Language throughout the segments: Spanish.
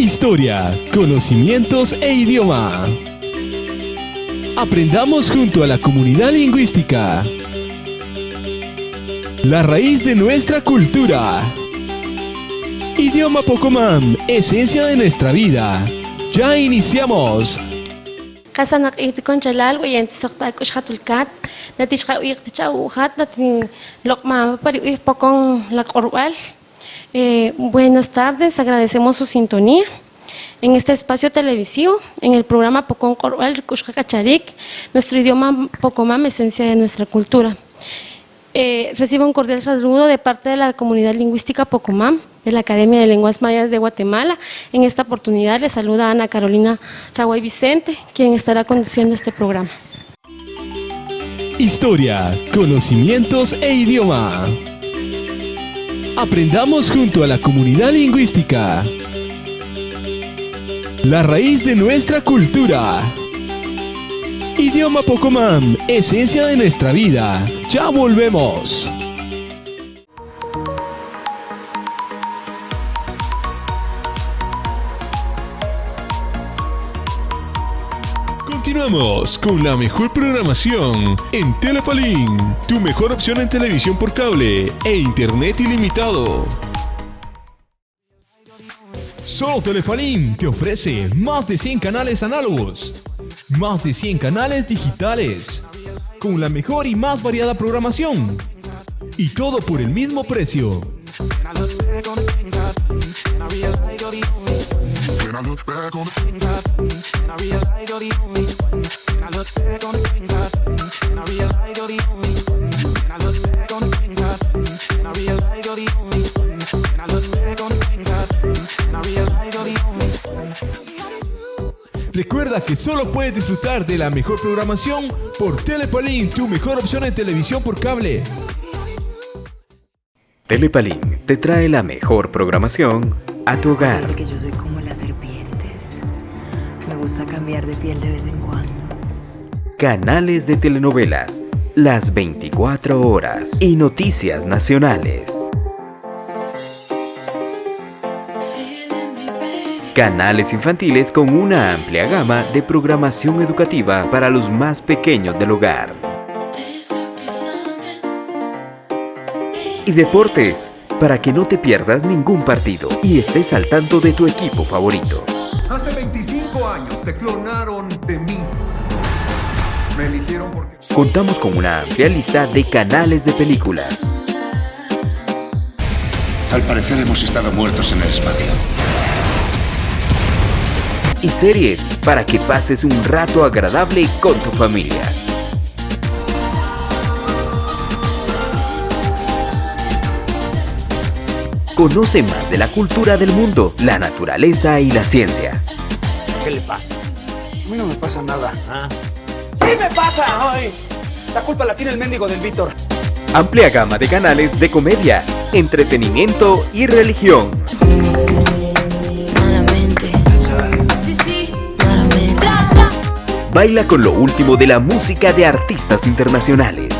Historia, conocimientos e idioma. Aprendamos junto a la comunidad lingüística. La raíz de nuestra cultura. Idioma Pocomam, esencia de nuestra vida. Ya iniciamos. Kasanak itikon chalal wayan tisokta kushhatulkat natishka uyik tichauhat natin lokma pari uyik pokong lakorwal. Buenas tardes, agradecemos su sintonía en este espacio televisivo, en el programa Pocón Corwal Kushka Kacharik, nuestro idioma Pocomam, esencia de nuestra cultura. Recibo un cordial saludo de parte de la comunidad lingüística Pocomam, de la Academia de Lenguas Mayas de Guatemala. En esta oportunidad les saluda Ana Carolina Raguay Vicente, quien estará conduciendo este programa. Historia, conocimientos e idioma. Aprendamos junto a la comunidad lingüística. La raíz de nuestra cultura. Idioma Pocomam, esencia de nuestra vida. Ya volvemos. Continuamos con la mejor programación en Telepalín, tu mejor opción en televisión por cable e internet ilimitado. Solo Telepalín te ofrece más de 100 canales análogos, más de 100 canales digitales, con la mejor y más variada programación, y todo por el mismo precio. Recuerda que solo puedes disfrutar de la mejor programación por Telepalín, tu mejor opción en televisión por cable. Telepalín te trae la mejor programación a tu hogar. Parece que yo soy como las serpientes. Me gusta cambiar de piel de vez en cuando. Canales de telenovelas, las 24 horas y noticias nacionales. Canales infantiles con una amplia gama de programación educativa para los más pequeños del hogar. Y deportes, para que no te pierdas ningún partido y estés al tanto de tu equipo favorito. Hace 25 años te clonaron de mí. Me eligieron porque... Contamos con una amplia lista de canales de películas. Al parecer hemos estado muertos en el espacio. Y series, para que pases un rato agradable con tu familia. Conoce más de la cultura del mundo, la naturaleza y la ciencia. ¿Qué le pasa? A mí no me pasa nada. ¡Sí me pasa! ¡Ay! La culpa la tiene el mendigo del Víctor. Amplia gama de canales de comedia, entretenimiento y religión. Baila con lo último de la música de artistas internacionales.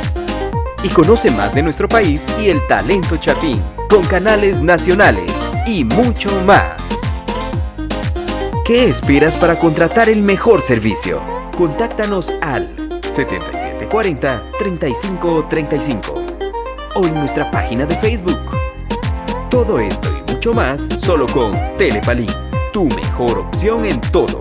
Y conoce más de nuestro país y el talento chapín, con canales nacionales y mucho más. ¿Qué esperas para contratar el mejor servicio? Contáctanos al 7740-3535 o en nuestra página de Facebook. Todo esto y mucho más solo con Telepalín, tu mejor opción en todo.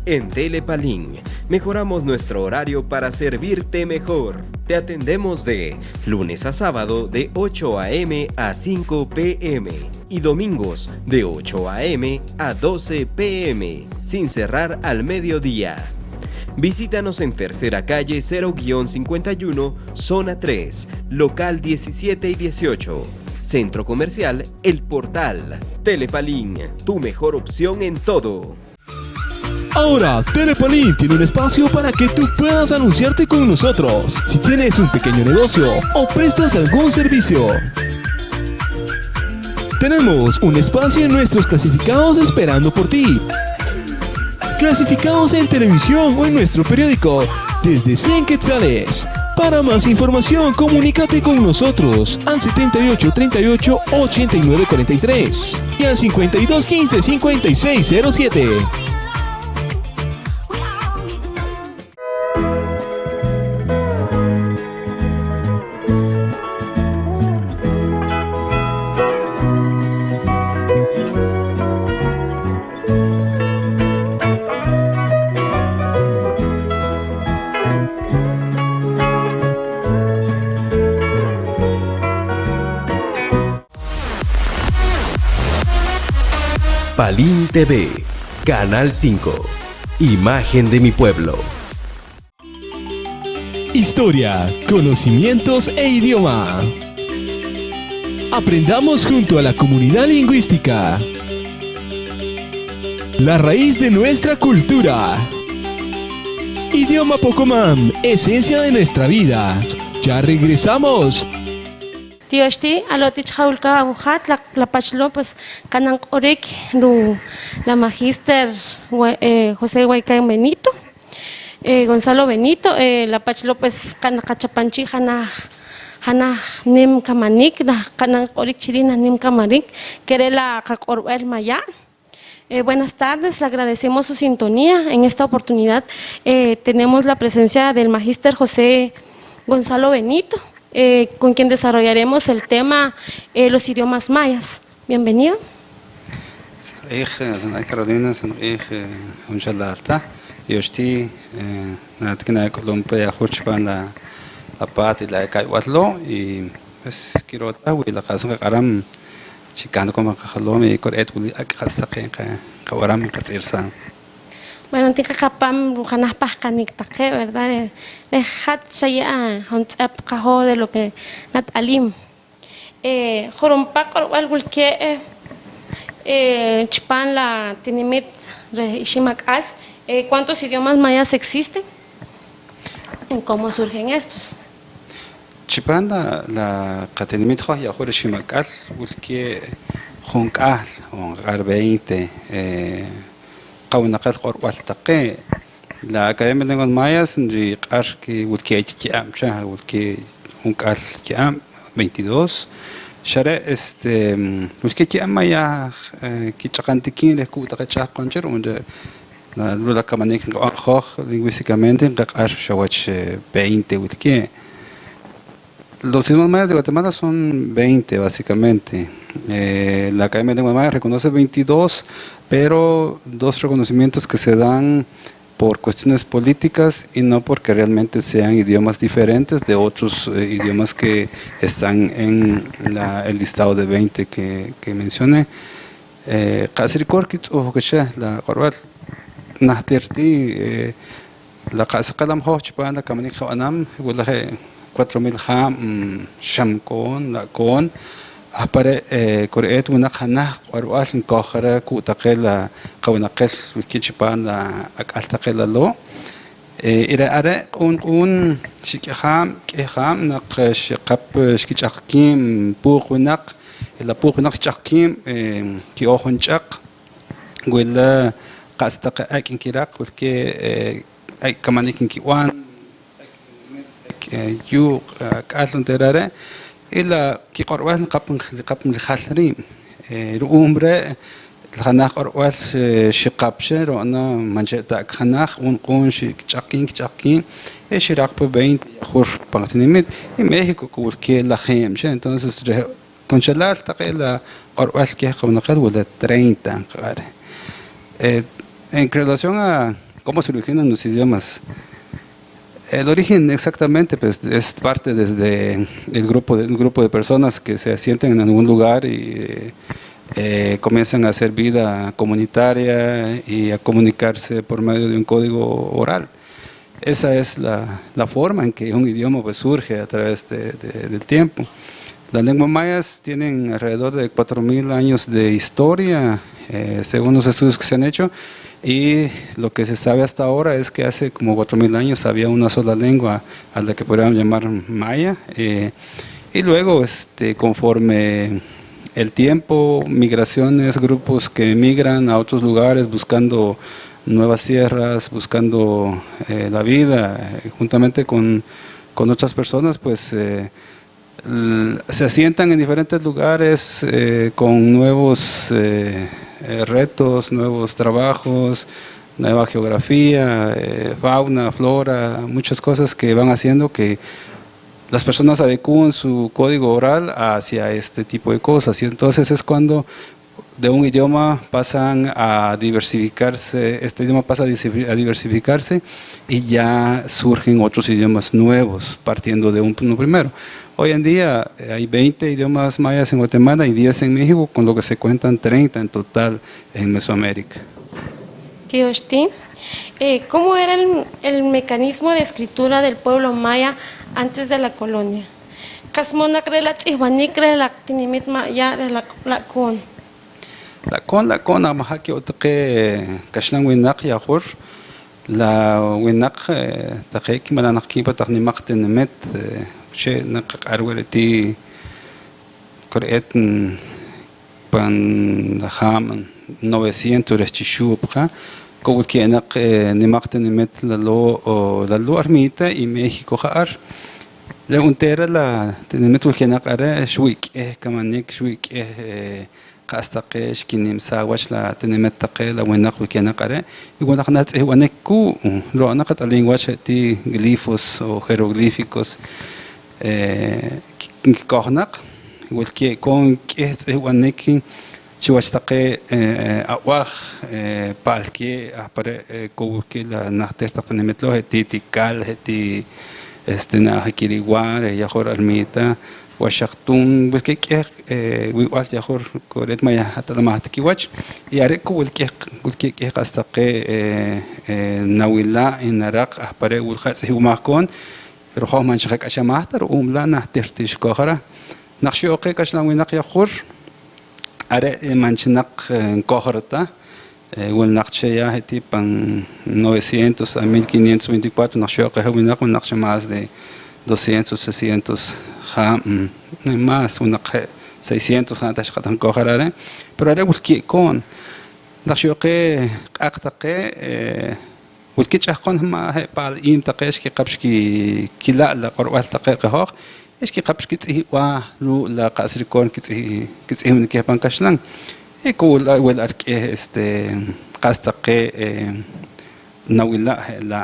En Telepalín mejoramos nuestro horario para servirte mejor. Te atendemos de lunes a sábado de 8 a.m. a 5 p.m. y domingos de 8 a.m. a 12 p.m. sin cerrar al mediodía. Visítanos en Tercera Calle 0-51, Zona 3, Local 17 y 18. Centro Comercial El Portal. Telepalín, tu mejor opción en todo. Ahora, Telepalín tiene un espacio para que tú puedas anunciarte con nosotros. Si tienes un pequeño negocio o prestas algún servicio. Tenemos un espacio en nuestros clasificados esperando por ti. clasificados en televisión o en nuestro periódico desde 100 quetzales. Para más información, comunícate con nosotros al 78 38 89 43 y al 52 15 56 07. Palín TV, Canal 5, Imagen de mi pueblo. Historia, conocimientos e idioma. Aprendamos junto a la comunidad lingüística. La raíz de nuestra cultura. Idioma Pocomam, esencia de nuestra vida. Ya regresamos. Tioshti, alotich jaulka abujat, la pachlo, pues, canang orik, la magister José Huaycán Benito, Gonzalo Benito, la pachlo, pues, canacachapanchi, hana nim kamanik, canang orik chirina nim kamarik, que la cacorber maya. Buenas tardes, le agradecemos su sintonía. En esta oportunidad tenemos la presencia del magíster José Gonzalo Benito, con quien desarrollaremos el tema los idiomas mayas. Bienvenido. Carolina, un chalalta. Yo estoy en Colombia, Juchpan, la parte de la Caihuatlo, y pues quiero trabajar la casa de Aram, chicano como Cajalomi, correcto, hasta que Aram, Catirsa. Bueno, tika kapam rujanah pahkanik take, ¿verdad? Le hat shaya hontsap kaho de lo que nat alim. Jorompak algo que chpan la tinimit ishimakal. ¿Cuántos idiomas mayas existen? ¿Y cómo surgen estos? Chpan la catinimit ho ya jore shimakal, que jonkal, hongar 20. قونقات قربات تقي لا كلام اللي نقول ماياس نجي قاركي والكي كيام شاه والكي هنقال كيام 22 شرع والكي كيام مايا كي تقنتكين لكو تقشاه قنجر وند لولا كمان يمكن أخخ lingüísticamente قار شواتش 20 والكي los idiomas mayas de Guatemala son 20 básicamente. La Academia de Lengua Maya reconoce 22, pero dos reconocimientos que se dan por cuestiones políticas y no porque realmente sean idiomas diferentes de otros idiomas que están en el listado de 20 que mencioné. Qasri Korkit o Hokesha, la Korwal, Nahterti, la Qasakalam Hochpan, la Kamanik Hawanam, Wulahe. 4000 ham shamkon la kon apare koreet una khana qarwal kokhara ku taqela qawnaqel kichipan la akaltaqela lo ira ara un shikaham keham naq shiqap shkichaqkim puqunaq la puqunaq chaqkim ki ohunchaq wala qastaqa akin kiraq wal ay kamanik kiwan يو كأصل ترى إلا كي قرواس قبل الخالرين الأمر الخناق قرواس شقابشة رأنا منشأ خناق ونقون كتشاقين إيش راقب بين خور بعتنيمت إمهي كقول كي لا خيم شة entonces كونشلال تقيل قرواس كي قبل نقل ولا 30 قارة en relación a cómo se originan los idiomas. El origen exactamente pues, es parte desde un grupo de personas que se asientan en algún lugar y comienzan a hacer vida comunitaria y a comunicarse por medio de un código oral. Esa es la forma en que un idioma pues, surge a través del tiempo. Las lenguas mayas tienen alrededor de 4000 años de historia, según los estudios que se han hecho. Y lo que se sabe hasta ahora es que hace como 4000 años había una sola lengua a la que podríamos llamar maya. Y luego, conforme el tiempo, migraciones, grupos que migran a otros lugares buscando nuevas tierras, buscando la vida, juntamente con otras personas, pues se asientan en diferentes lugares con nuevos retos, nuevos trabajos, nueva geografía, fauna, flora, muchas cosas que van haciendo que las personas adecúen su código oral hacia este tipo de cosas. Y entonces es cuando de un idioma pasan a diversificarse, este idioma pasa a diversificarse y ya surgen otros idiomas nuevos, partiendo de uno primero. Hoy en día hay 20 idiomas mayas en Guatemala y 10 en México, con lo que se cuentan 30 en total en Mesoamérica. ¿Cómo era el mecanismo de escritura del pueblo maya antes de la colonia? La con amahaki otake kashlan winak yahur la winak takeki malanak kipa taknimak tenemet she nak arwereti koret pan ham 900 rechishupa como que nak nimak tenemet lalo armita y México har le untera la tenemet que nak ara shwik kamanik shwik قاستقي شكيني مساواش لا تنمتقي لا وين نقول كي نقرا يقول لك ناس هو نكو لو نقط اللينغواش تي غليفوس او هيروغليفيكوس كوخنق يقول كي كون كي هو نكي شو اشتقي اواخ بالكي ابر كو كي لا نختار تنمتلو هتي تيكال هتي استنا هكيريوار يا خور الميتا وشختون بالكيك ويقال يا خور كوريت ما حتى لما هتكيواتش ياريكو والكيك قاستقي ناويلا ان راق احبره والخاص هو ماكون روحو من شخك اشماحتر لا نحترتش كوخرا نخشي اوقي كاشلان وينق يا خور اري منشنق كوخرتا والنقشة هتي بان 900 a 1524 نخشي اوقي هو وينق ونقش más de 200, 600 más, una 600 hantas que tan cogerare, pero ahora busqué con la shoque actaque busqué chacón ma para im taquesh que capski kila la corwal taque hoch es que capski wa lu la casricon que im que pan kashlan e cool wel arque qastaque nawila la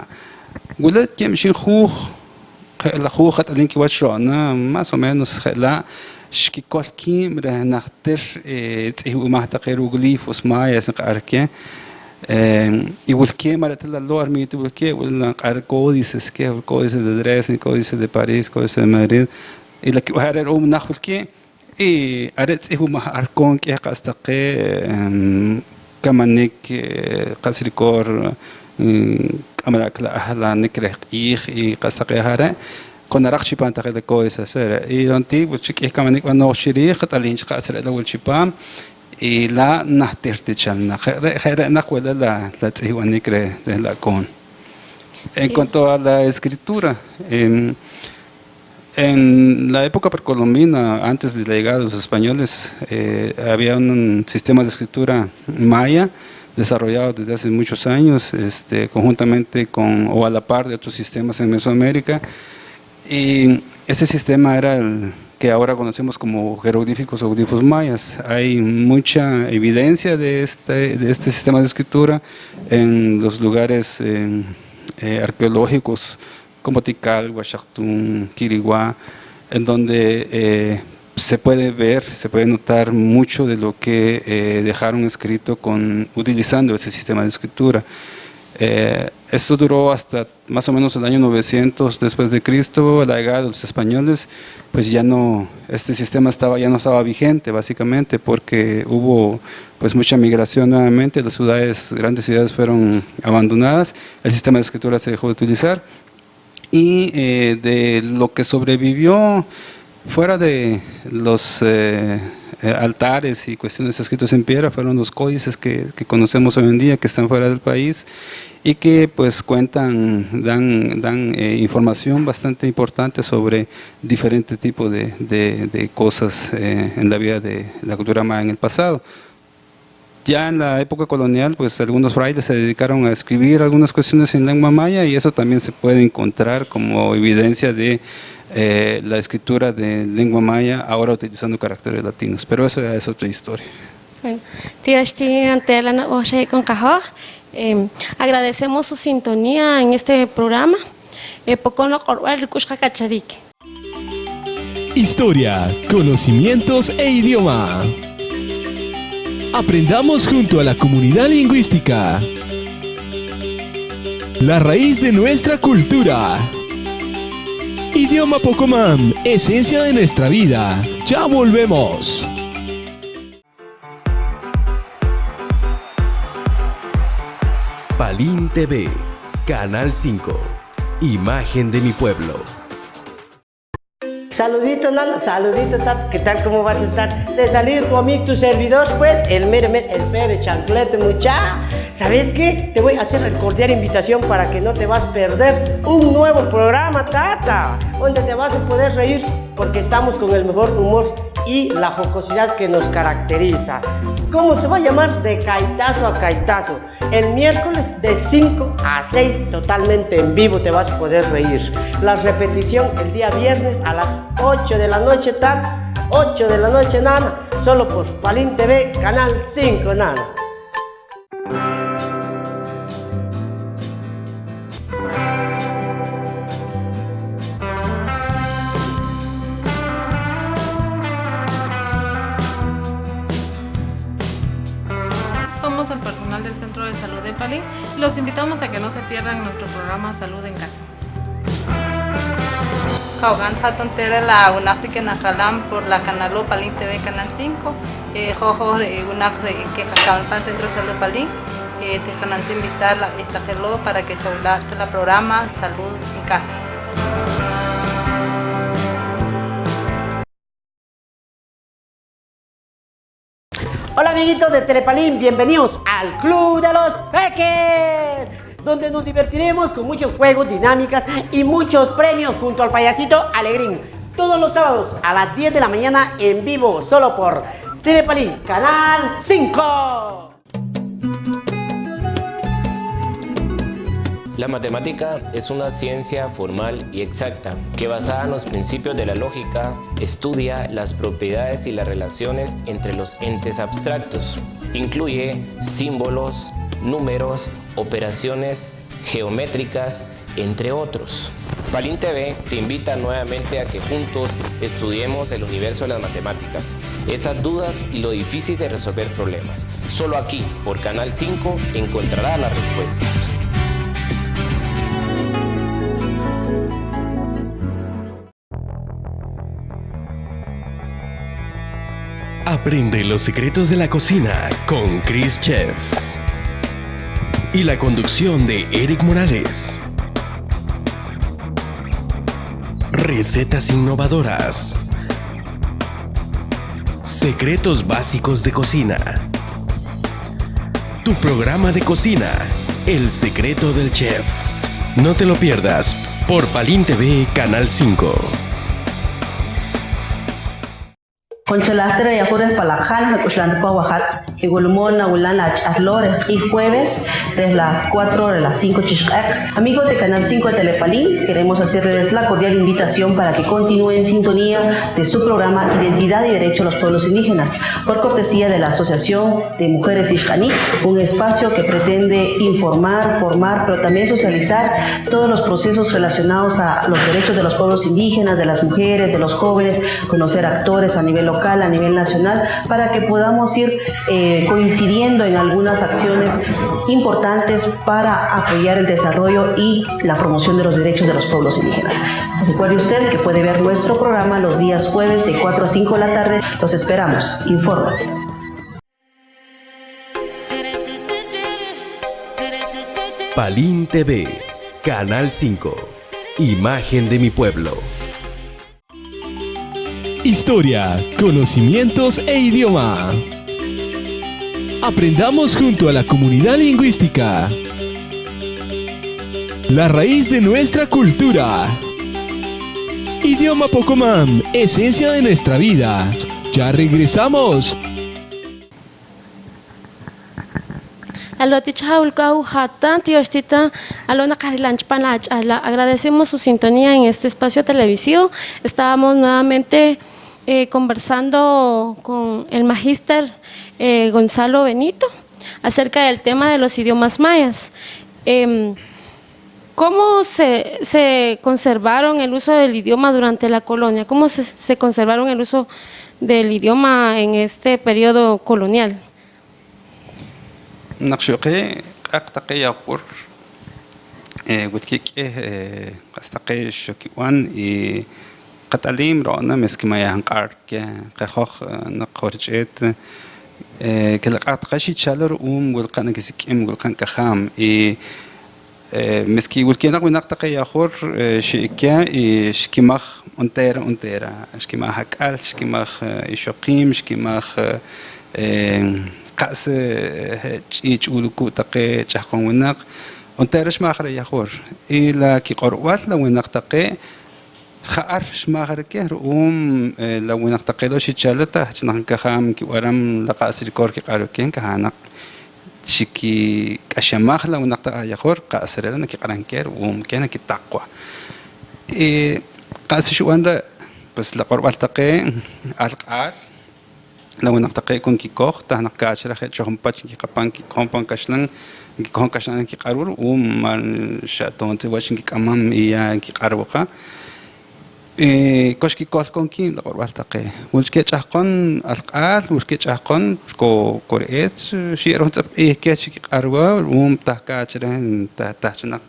ولد كمشي خوخ la jugat alin ki wachona más o menos la shki kolki mre nachter tsihu mahta hieroglifos mayas qarke igual que maratela lo armit igual que wala qar códices que códices de Dresden códices de París códices de Madrid y la que harer nakhul que y aret tsihu mah arkon que qastaqe kamanik qasrikor أملاك لأهلا نكره إيه قصقي هذا كنا رخشي بان تاخذ كويس سر إيه أنتي بتشك إيه كمان نك أنو شريخ تالينش قاسر الأول شيبان إيه لا نحتر تجلنا خير نقول لا تيه ونكره لا كون. En cuanto a la escritura, en la época precolombina, antes de la llegada de los españoles, había un sistema de escritura maya desarrollado desde hace muchos años, conjuntamente con o a la par de otros sistemas en Mesoamérica, y este sistema era el que ahora conocemos como jeroglíficos o glifos mayas. Hay mucha evidencia de este sistema de escritura en los lugares arqueológicos como Tikal, Huachactún, Quiriguá, en donde se puede ver, se puede notar mucho de lo que dejaron escrito utilizando ese sistema de escritura. Esto duró hasta más o menos el año 900 después de Cristo, la llegada de los españoles, pues este sistema ya no estaba vigente básicamente porque hubo pues mucha migración nuevamente, grandes ciudades fueron abandonadas, el sistema de escritura se dejó de utilizar y de lo que sobrevivió fuera de los altares y cuestiones escritos en piedra fueron los códices que conocemos hoy en día, que están fuera del país y que pues dan información bastante importante sobre diferentes tipos de cosas en la vida de la cultura maya en el pasado. Ya en la época colonial, pues algunos frailes se dedicaron a escribir algunas cuestiones en lengua maya y eso también se puede encontrar como evidencia de la escritura de lengua maya, ahora utilizando caracteres latinos. Pero eso ya es otra historia. Agradecemos su sintonía en este programa. Historia, conocimientos e idioma. Aprendamos junto a la comunidad lingüística. La raíz de nuestra cultura. Idioma Pocomam, esencia de nuestra vida. Ya volvemos. Palín TV, Canal 5, Imagen de mi pueblo. Saluditos, Nana, saluditos, ¿qué tal? ¿Cómo vas a estar? De salir tu amigo, tu servidor, pues, el Pere Chanclete, mucha. ¿Sabes qué? Te voy a hacer la cordial invitación para que no te vas a perder un nuevo programa, tata, donde te vas a poder reír, porque estamos con el mejor humor y la jocosidad que nos caracteriza. ¿Cómo se va a llamar? De caitazo a caitazo. El miércoles de 5 a 6, totalmente en vivo, te vas a poder reír. La repetición el día viernes a las 8 de la noche, tata. 8 de la noche, nana. Solo por Palín TV, Canal 5, nana. Somos el personal del Centro de Salud de Palín y los invitamos a que no se pierdan nuestro programa Salud en Casa. Kaugan Hatontera la Unafrique Nacalam por la Canal Palín TV Canal 5. Jojo Unafre que Cacaban Centro de Salud Palín. Te canal te invitar a hacerlo para que chaulaste la programa Salud en Casa. Hola amiguitos de Telepalín, bienvenidos al Club de los Peques, donde nos divertiremos con muchos juegos, dinámicas y muchos premios junto al payasito Alegrín. Todos los sábados a las 10 de la mañana en vivo, solo por Telepalín, Canal 5. La matemática es una ciencia formal y exacta que, basada en los principios de la lógica, estudia las propiedades y las relaciones entre los entes abstractos. Incluye símbolos, números, operaciones geométricas, entre otros. Palín TV te invita nuevamente a que juntos estudiemos el universo de las matemáticas, esas dudas y lo difícil de resolver problemas. Solo aquí, por Canal 5, encontrarás las respuestas. Aprende los secretos de la cocina con Chris Chef. Y la conducción de Eric Morales. Recetas innovadoras. Secretos básicos de cocina. Tu programa de cocina, El Secreto del Chef. No te lo pierdas por Palín TV Canal 5. Conchalaster y Ajures Palajal, me cuchlan pa Oaxaca, y Gulmona, Ulana, Arlore, y jueves, desde las 4 a las 5 Chishak. Amigos de Canal 5 de Telepalín, queremos hacerles la cordial invitación para que continúen en sintonía de su programa Identidad y Derecho a los Pueblos Indígenas, por cortesía de la Asociación de Mujeres Ixcaní, un espacio que pretende informar, formar, pero también socializar todos los procesos relacionados a los derechos de los pueblos indígenas, de las mujeres, de los jóvenes, conocer actores a nivel local, a nivel nacional, para que podamos ir coincidiendo en algunas acciones importantes para apoyar el desarrollo y la promoción de los derechos de los pueblos indígenas. Recuerde usted que puede ver nuestro programa los días jueves de 4 a 5 de la tarde. Los esperamos. Infórmate. Palín TV, Canal 5, Imagen de mi pueblo. Historia, conocimientos e idioma. Aprendamos junto a la comunidad lingüística. La raíz de nuestra cultura. Idioma Pocomam, esencia de nuestra vida. Ya regresamos. Agradecemos su sintonía en este espacio televisivo. Estábamos nuevamente conversando con el magíster Gonzalo Benito acerca del tema de los idiomas mayas. ¿Cómo se conservaron el uso del idioma durante la colonia? ¿Cómo se conservaron el uso del idioma en este periodo colonial? نقشوقي أقتقي يقور وتكيك أستقي شوكيوان قتاليم رأنا مسك ما يهنقار كخخ نقورجت كل أقتقشي تشالر والقنا كسكيم والقنا كخام مسكي والكينا ونقتقي يقور شيكا شكيمخ أنتيرا شكيمخ هكال شكيمخ يشوقيم شكيمخ قاس تشيج ولكو تقي تحقن ونق أنتيرش ما آخر يخور إلا كي قروات لو ونقتقي خارش ما آخر كه لو ونقتقي لو شيء شالته هجنان كخام كي ورم لقاس الكور كي قارو كين كهانق شكي كشماخ لو ونقتقي يخور قاس رلنا كي قرن كير ومكانه كي تقوى قاس شو أنا بس لقروات تقي القال لو نقتقي كون كي كوخ تهنا كاشرة خد شهم باتش كي قبان كي كومبان كاشلن كي كون كاشلن كي قارور وما شاتون تباشين كي كمان إياه كي قاروقة كوش كي كول كون كي لقور والتقي والكي تحقن القال والكي تحقن كوريت شيء رون تب إيه كاتش كي قاروا تهكاشرة تهجنك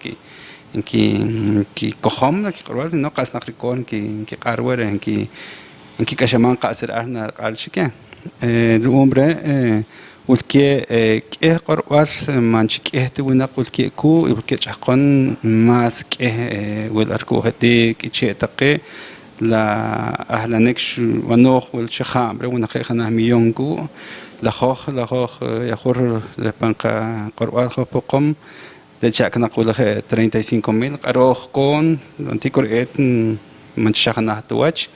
كي كوخم كي قاروا إنه قاس نقريكون كي قاروا كي كشمان قاسر أهنا قال شكله الأمر والكي كه قروال مانش كه تونا قول كي كو والكي تحقن ماس كه والأركو هدي كي تقي لا أهل نكش ونوخ والشخام رونا خيخنا ميونكو لخوخ يخور لبنك قروال خبقم لجاك نقول خ 35,000 قروخ كون أنتي قريت منش شخنا هتواج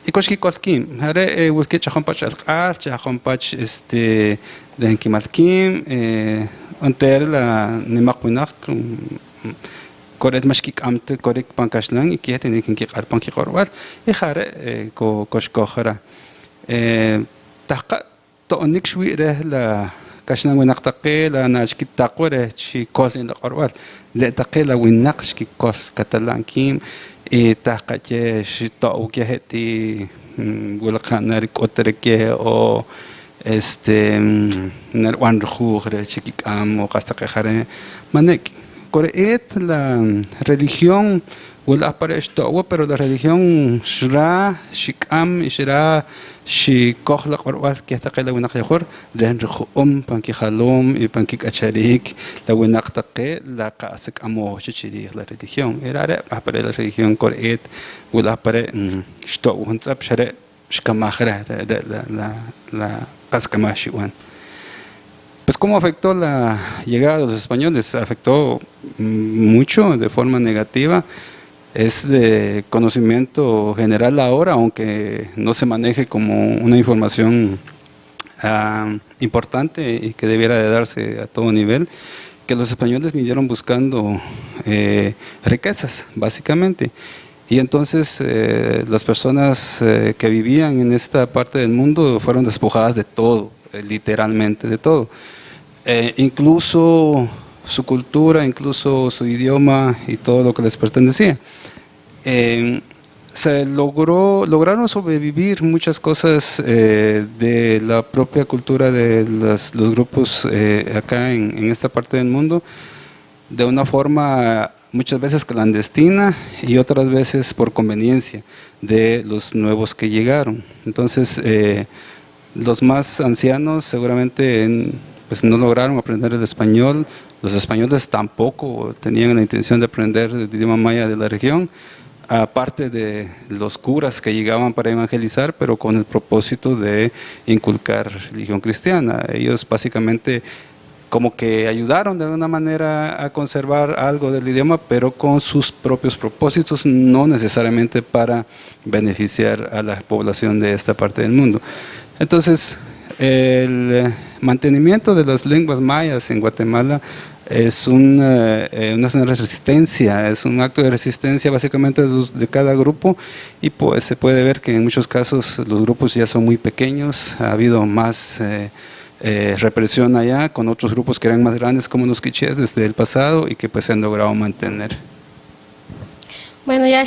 يكوشكي كولكيم هذا والكي تشخون باتش القال تشخون باتش لهنكي مالكيم أنتر لا نماقوناق كوريت مشكيك أمت كوريك بانكاشلان يكيت إنك إنكي قار بانكي قروال يخارع كوشكو خرا تحقق تونيك شوي ره لا كاشلان ونقتقي لا ناجكي تقوى ره شي كول إن القروال لا تقي لا ونقش كي كول كتلان كيم تحقق شتاء وجهتي ولقنا ركوتركه أو نروان رخوخ رشيك أم وقصدك خير منك قرأت la religión ولا aparece todo pero la religión شرا شكام شرا شكوخ لقروال كهتقي لو نقيخور لين رخوم بانكي خلوم بانكي أشاريك لو نقتقي لا قاسك أموه شيء la religión era aparece la religión قرأت ولا aparece شتو هنصب شرا شكام آخره la قاسك ماشي وان. Pues cómo afectó la llegada de los españoles, afectó mucho de forma negativa, es de conocimiento general ahora, aunque no se maneje como una información importante y que debiera de darse a todo nivel, que los españoles vinieron buscando riquezas, básicamente. Y entonces las personas que vivían en esta parte del mundo fueron despojadas de todo, literalmente de todo. Incluso su cultura, incluso su idioma y todo lo que les pertenecía. Lograron sobrevivir muchas cosas de la propia cultura de los grupos acá en esta parte del mundo, de una forma muchas veces clandestina y otras veces por conveniencia de los nuevos que llegaron. Entonces, los más ancianos seguramente pues no lograron aprender el español, los españoles tampoco tenían la intención de aprender el idioma maya de la región, aparte de los curas que llegaban para evangelizar, pero con el propósito de inculcar religión cristiana. Ellos básicamente como que ayudaron de alguna manera a conservar algo del idioma, pero con sus propios propósitos, no necesariamente para beneficiar a la población de esta parte del mundo. Entonces, el mantenimiento de las lenguas mayas en Guatemala es una resistencia, es un acto de resistencia básicamente de cada grupo, y pues se puede ver que en muchos casos los grupos ya son muy pequeños, ha habido más represión allá con otros grupos que eran más grandes como los quichés desde el pasado y que pues se han logrado mantener. Bueno, ya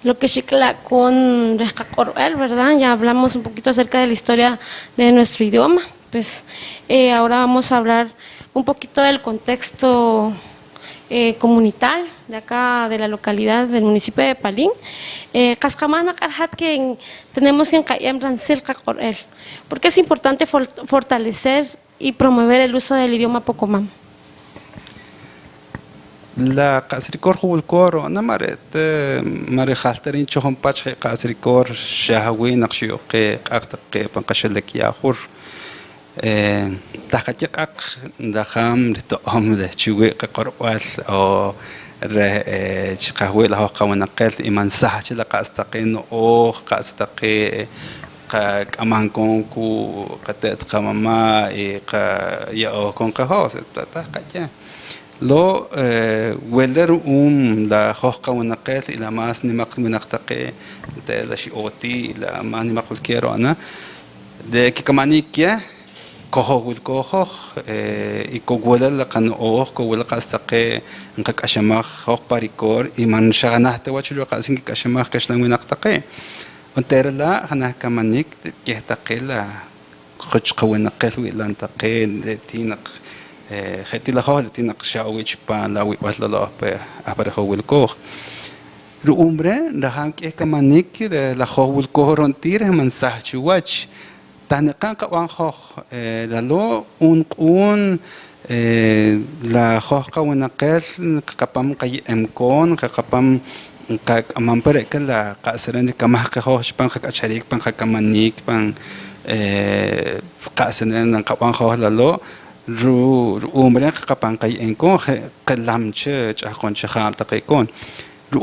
lo que shikla con ¿verdad? Ya hablamos un poquito acerca de la historia de nuestro idioma. Pues ahora vamos a hablar un poquito del contexto comunitario de acá, de la localidad del municipio de Palín. Cascamana Karhat, que tenemos que en porque es importante fortalecer y promover el uso del idioma Pocomam. La casricor jubulcor na marejalterin chohon pach casricor shahawi naqshioqe aqtaqe panqashalek yahur taqachaq daham ritohom de chuwe qorwal o re chqahwe la qawanaqel iman sahch la qastaqin o qastaqe qamankon ku qatet qamama e qa ya kon qahos taqacha lo weler la hoqa wanaqel ila mas nimaq minaqtaqe de la shioti la mas nimaqul quiero ana de que kamanikia cojo wil cojo y cogwela la kan o cogwela qastaqe nqaqashamaj hoq paricor y man shaganahte wachulo qasin que qashamaj qashlan winaqtaqe unterla hana kamanik qihtaqela khochqa winaqel wilantaqe tinaq خدي لخوه لتينا قشاويش بان لا ويوصل له أبره هو الكوه الأمر رهان كه كمانيك لخوه الكوه رنتير من سهج وجه تانقان قوان خوه للو أون لخوه قوانقل كقبام قي أمكون كقبام كأمام بريك لا قاسرين كمه كخوه بان كأشريك بان كمانيك بان قاسرين قوان خوه للو umre qapan qay enkon qalamche chaqon chaqam taqikon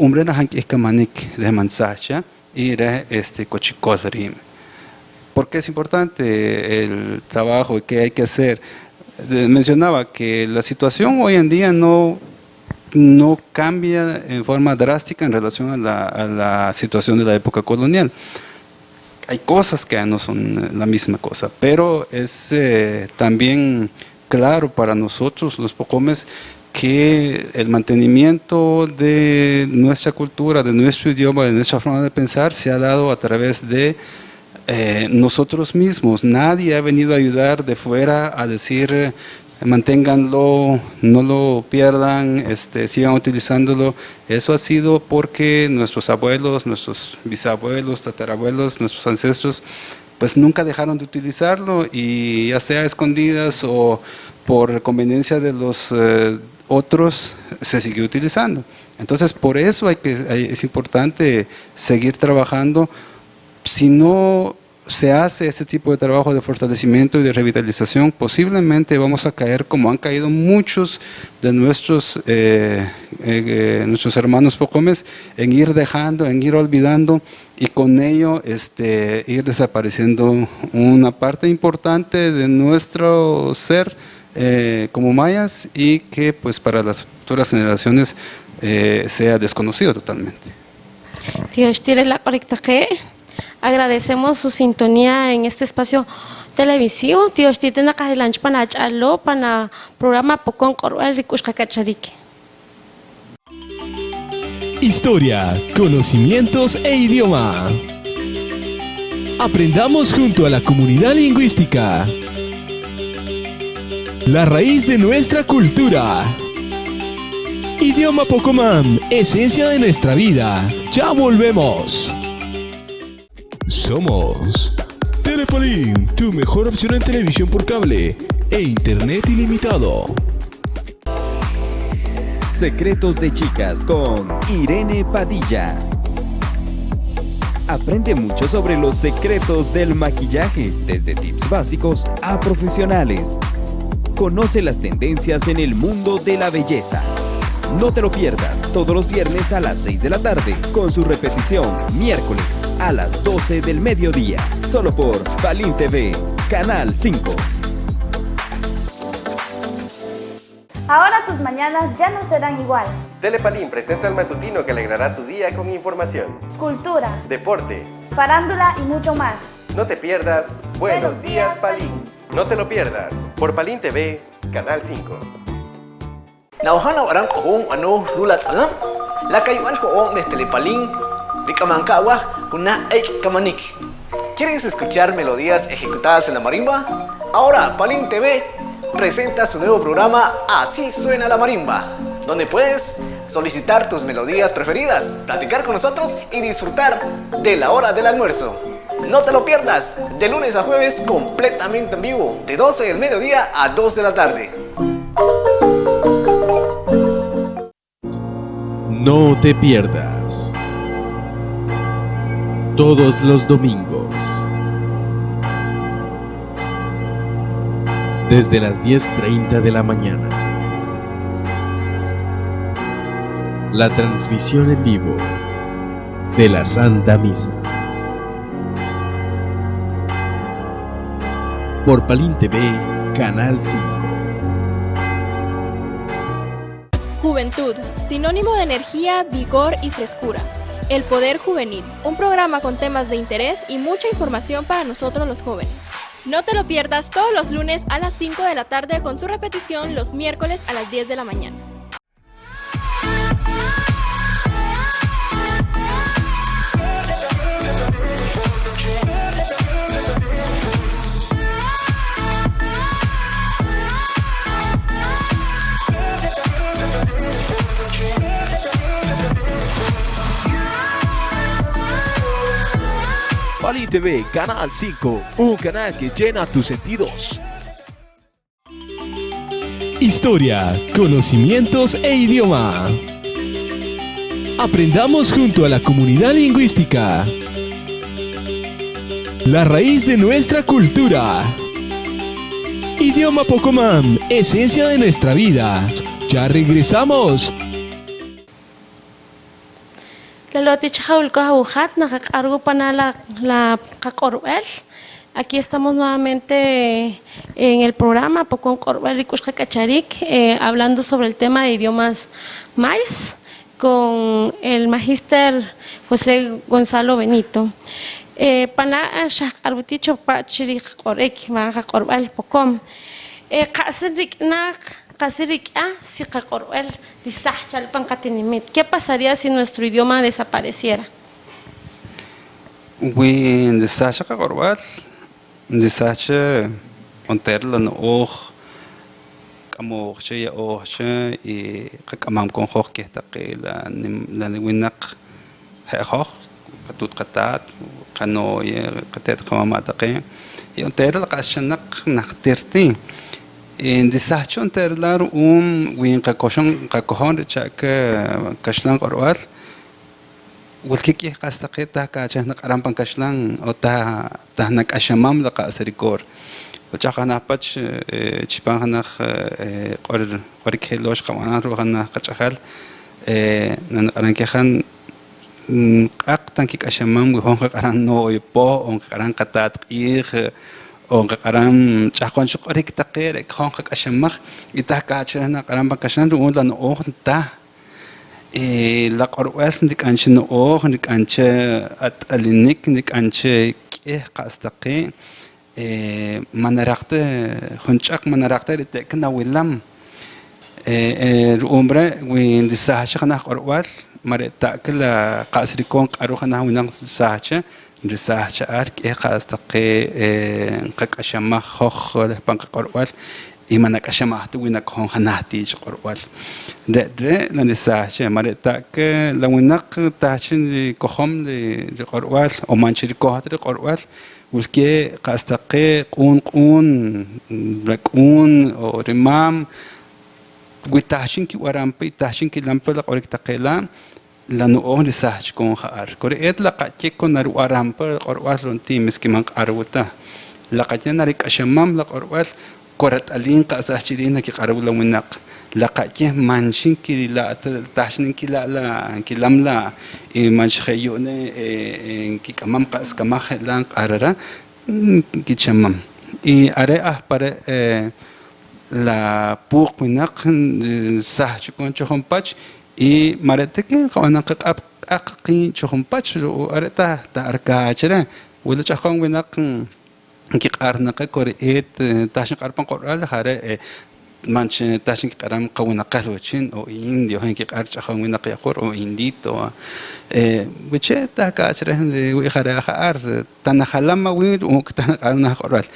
umre na hank ekamanik remansacha y re cochicolrim. Porque es importante el trabajo que hay que hacer. Mencionaba que la situación hoy en día no cambia en forma drástica en relación a la situación de la época colonial. Hay cosas que no son la misma cosa, pero es también claro para nosotros los pocomes que el mantenimiento de nuestra cultura, de nuestro idioma, de nuestra forma de pensar se ha dado a través de nosotros mismos. Nadie ha venido a ayudar de fuera a decir manténganlo, no lo pierdan, sigan utilizándolo. Eso ha sido porque nuestros abuelos, nuestros bisabuelos, tatarabuelos, nuestros ancestros pues nunca dejaron de utilizarlo, y ya sea a escondidas o por conveniencia de los otros se siguió utilizando. Entonces por eso es importante seguir trabajando. Si no se hace este tipo de trabajo de fortalecimiento y de revitalización, posiblemente vamos a caer como han caído muchos de nuestros hermanos pocomes, en ir dejando, en ir olvidando, y con ello ir desapareciendo una parte importante de nuestro ser como mayas, y que pues para las futuras generaciones sea desconocido totalmente. Dios tiene la correcta que agradecemos su sintonía en este espacio televisivo. Dios tiene la carrilanch para echarlo para programa Pocón Corral Ricushka Cacharique. Historia, conocimientos e idioma. Aprendamos junto a la comunidad lingüística la raíz de nuestra cultura. Idioma Pocomam, esencia de nuestra vida. Ya volvemos. Somos Telepalín, tu mejor opción en televisión por cable e internet ilimitado. Secretos de chicas con Irene Padilla. Aprende mucho sobre los secretos del maquillaje, desde tips básicos a profesionales. Conoce las tendencias en el mundo de la belleza. No te lo pierdas todos los viernes a las 6 de la tarde, con su repetición miércoles a las 12 del mediodía, solo por Palín TV. Canal 5. Ahora tus mañanas ya no serán igual. Telepalín presenta el matutino que alegrará tu día con información, cultura, deporte, farándula y mucho más. No te pierdas Buenos Días Palín. No te lo pierdas por Palín TV, Canal 5. Nauhana orang kohong ano lulat salam. La kayuan kohong de Telepalín. Ricamancawa kuna eik kamanik. ¿Quieres escuchar melodías ejecutadas en la marimba? Ahora Palín TV presenta su nuevo programa Así Suena la Marimba, donde puedes solicitar tus melodías preferidas, platicar con nosotros y disfrutar de la hora del almuerzo. No te lo pierdas, de lunes a jueves completamente en vivo, de 12 del mediodía a 2 de la tarde. No te pierdas. Todos los domingos. Desde las 10:30 de la mañana. La transmisión en vivo de la Santa Misa. Por Palín TV, Canal 5. Juventud, sinónimo de energía, vigor y frescura. El Poder Juvenil, un programa con temas de interés y mucha información para nosotros los jóvenes. No te lo pierdas todos los lunes a las 5 de la tarde con su repetición los miércoles a las 10 de la mañana. Palín TV, Canal 5, un canal que llena tus sentidos. Historia, conocimientos e idioma. Aprendamos junto a la comunidad lingüística. La raíz de nuestra cultura. Idioma Pocomam, esencia de nuestra vida. Ya regresamos. Aquí estamos nuevamente en el programa Pocón Corval y Cuxcacacharik, hablando sobre el tema de idiomas mayas con el magíster José Gonzalo Benito. Pana Shakarbuticho Pachirik Orek, Maga Corval Pocom. ¿Qué pasaría si nuestro idioma desapareciera? Win de Sasha Corval, de Sasha Onterla no oj, como ya oje y kamam con hoch que está que la niwinak hoch, patut katat, kano y katet kamamata que y Onterla kashanak nakterti. En desastre enterlar win kakohon de chaka kashlan Corval. والكيكي قاستقيتها كاشنا قرام بنكشلان أو تا هناك أشمام لقى سريكور وجاكنا بتش تشبان هناك قريك هلوش قوانا روحنا كشخال نقرن كخان أقتن كيك أشمام وهم قران نو يبو هم قران قطات إيخ هم قران جاكون شو قريك تقير هم أشمخ إتاه كاشنا قرام بنكشلان روحنا نو تا la Corval nik anche no nik anche at alinik nik anche ke qastaqi manaraqte hunchaq manaraqte tekna wilam umbre win disahachna Corval mareta kala qasrikon qaruxna winan sahacha disahacha ar ke qastaqi qaqashama khokh pan Corval imanak ashamah tu winak hon hanati Corval de la nisache mareta que la winak tachin kohom de Corval o manchir kohatre de Corval ulke qastaqe qun rakun o rimam witachin ki warampi tachin ki lampa la qorek taqela la no on nisach kon khar koret la qache kon nar warampa Corval lonti miskiman qarwata la qachna rik ashamam la Corval korat alin qasachirina ki qarbu la winak لقاكيه مانشين كي لا تاشنين كي لا كي لملا مانش خيونه كي كمام قاس كما خلان قررا كي تشمم y are para la puqwinak sahchukon chohompach y marete que kawanan aqaqi chohompach are ta arkachera wala chakon winak kiqarnaqa koreet tashin qarpan qoral hare manch tashin qaram qawna qalwachin o indio hen kiqar chakon winak yaqor o indito wiche ta kachera wi khara khar tanahalama wir o tanaqarna qoral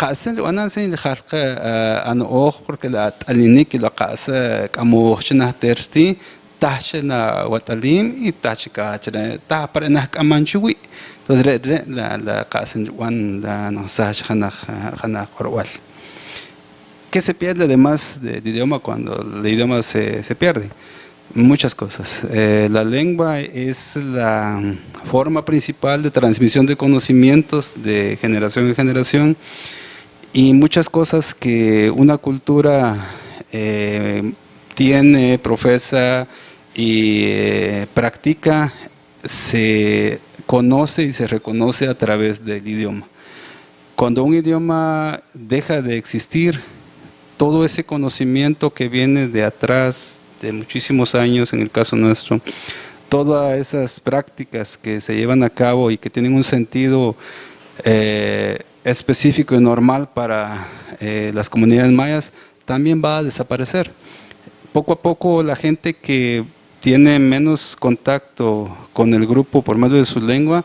قاسن وانا سين خلق انا اخر كلا تالينيك لا قاس كموخنا ترتي تحشنا وتليم تحشكا تا برنا كمان شوي تزرع لا قاسن وان نصاش خنا قروال ¿Qué se pierde además del idioma cuando el idioma se pierde? Muchas cosas. La lengua es la forma principal de transmisión de conocimientos de generación en generación. Y muchas cosas que una cultura tiene, profesa y practica, se conoce y se reconoce a través del idioma. Cuando un idioma deja de existir, todo ese conocimiento que viene de atrás, de muchísimos años, en el caso nuestro, todas esas prácticas que se llevan a cabo y que tienen un sentido específico y normal para las comunidades mayas, también va a desaparecer. Poco a poco la gente que tiene menos contacto con el grupo por medio de su lengua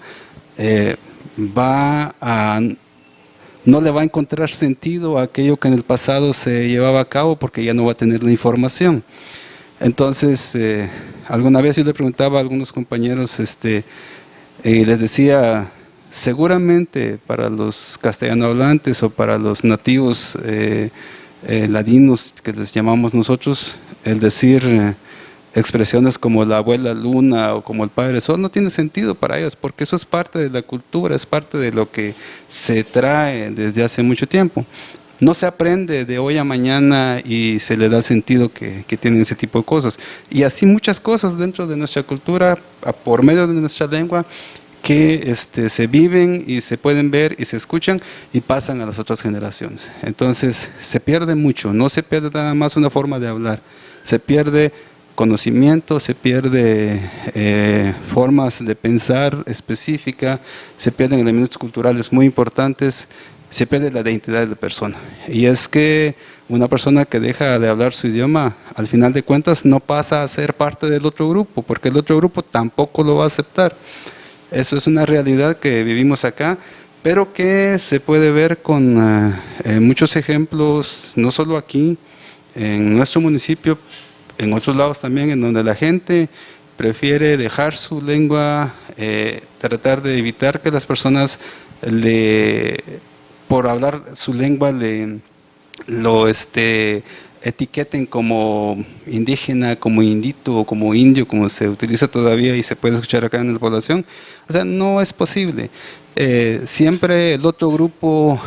no le va a encontrar sentido a aquello que en el pasado se llevaba a cabo porque ya no va a tener la información. Entonces, alguna vez yo le preguntaba a algunos compañeros y les decía, seguramente para los castellano hablantes o para los nativos ladinos que les llamamos nosotros, el decir expresiones como la abuela luna o como el padre sol no tiene sentido para ellos porque eso es parte de la cultura, es parte de lo que se trae desde hace mucho tiempo. No se aprende de hoy a mañana y se le da el sentido que tienen ese tipo de cosas. Y así muchas cosas dentro de nuestra cultura, por medio de nuestra lengua, que se viven y se pueden ver y se escuchan y pasan a las otras generaciones. Entonces se pierde mucho, no se pierde nada más una forma de hablar, se pierde conocimiento, se pierde formas de pensar específica, se pierden elementos culturales muy importantes, se pierde la identidad de la persona. Y es que una persona que deja de hablar su idioma, al final de cuentas no pasa a ser parte del otro grupo, porque el otro grupo tampoco lo va a aceptar. Eso es una realidad que vivimos acá, pero que se puede ver con muchos ejemplos, no solo aquí, en nuestro municipio, en otros lados también, en donde la gente prefiere dejar su lengua, tratar de evitar que las personas por hablar su lengua lo etiqueten como indígena, como indito o como indio, como se utiliza todavía y se puede escuchar acá en la población. O sea, no es posible. Siempre el otro grupo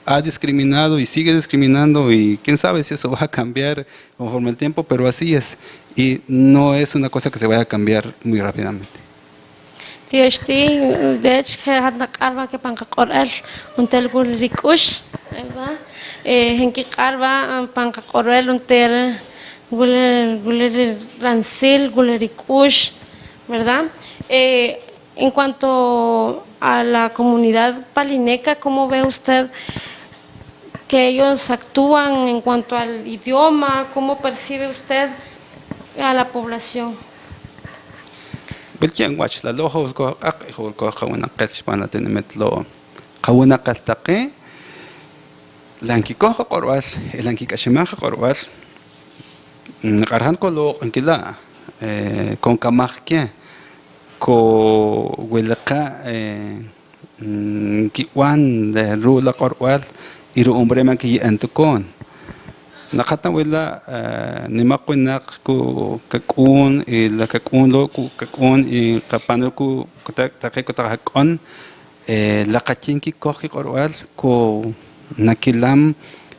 ha discriminado y sigue discriminando y quién sabe si eso va a cambiar conforme el tiempo, pero así es. Y no es una cosa que se vaya a cambiar muy rápidamente. de hecho que hadna qarba que panqa qoral untel gul rikush henki qarba panqa qoral unter gul rancil gul rikush, ¿verdad? En cuanto a la comunidad palineca, ¿cómo ve usted que ellos actúan en cuanto al idioma? ¿Cómo percibe usted a la población? Belkian watch la lojo ko khawna qatsh pana tenemetlo khawna qaltaqi lanki ko qorwal lanki kashima qorwal qarhan ko lo ankila con kamahke ko welqa ki wan de rula qorwal iru umbre man ki antukon nakata wala nimakunak ko kakun la kakun lo ko kakun kapano ko takay ko takakon lakatin ki koki korwal ko nakilam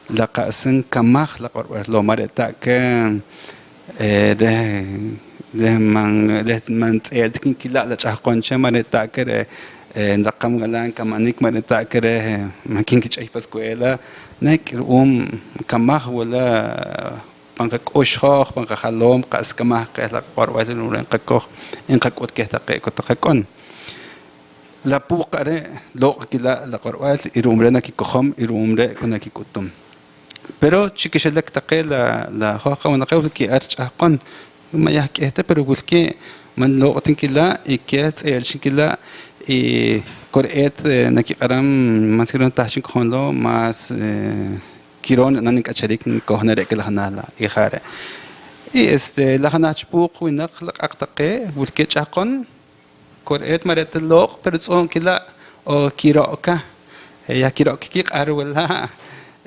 lakasan kamah la korwal lo mareta ka de man tsayd kin kila la chakon cha mareta ka Ndaqam galan kamanik marita kere makin kichay pa escuela nek kamah wala pangkakoshkh pangkahalom qaskamah qela qarwal nuren qakoh in qakot kehtaqe kotakon la puqare lo kila la qarwal irumre nakikohom irumre kunakikutum pero chikishalak taqe la khoqa wana qawl ki arch aqon mayah kehta pero gulki man lo tinkila iket erchikila y coret nakikaram más que no tashin kondo más kiron nani kacharik ni kohnere que la hanala y jare y la hanach puq winak aqtaqe bulke chaqon coret maret loq pero son kila o kiroka ya kirok ki qarwala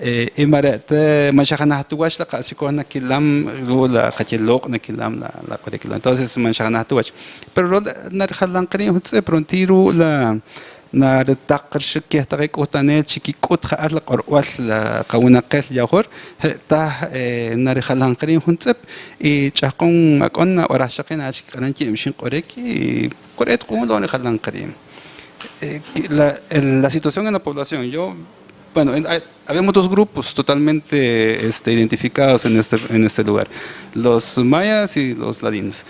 y maret mashana tuwash la qasikona kilam la qachilok na kilam la currícula entonces mashana tuwash pero narhalan qani hutse prontiru la na retaqr shikeh taqik utane chikikut khar la qorwal la qawunaqel yahor ta narhalan qani hutsep y chaqon akon orashaqin achqaran ki mshin qoreki qoret qumlo narhalan qani la situación en la población bueno, habemos dos grupos totalmente identificados en este lugar, los mayas y los ladinos.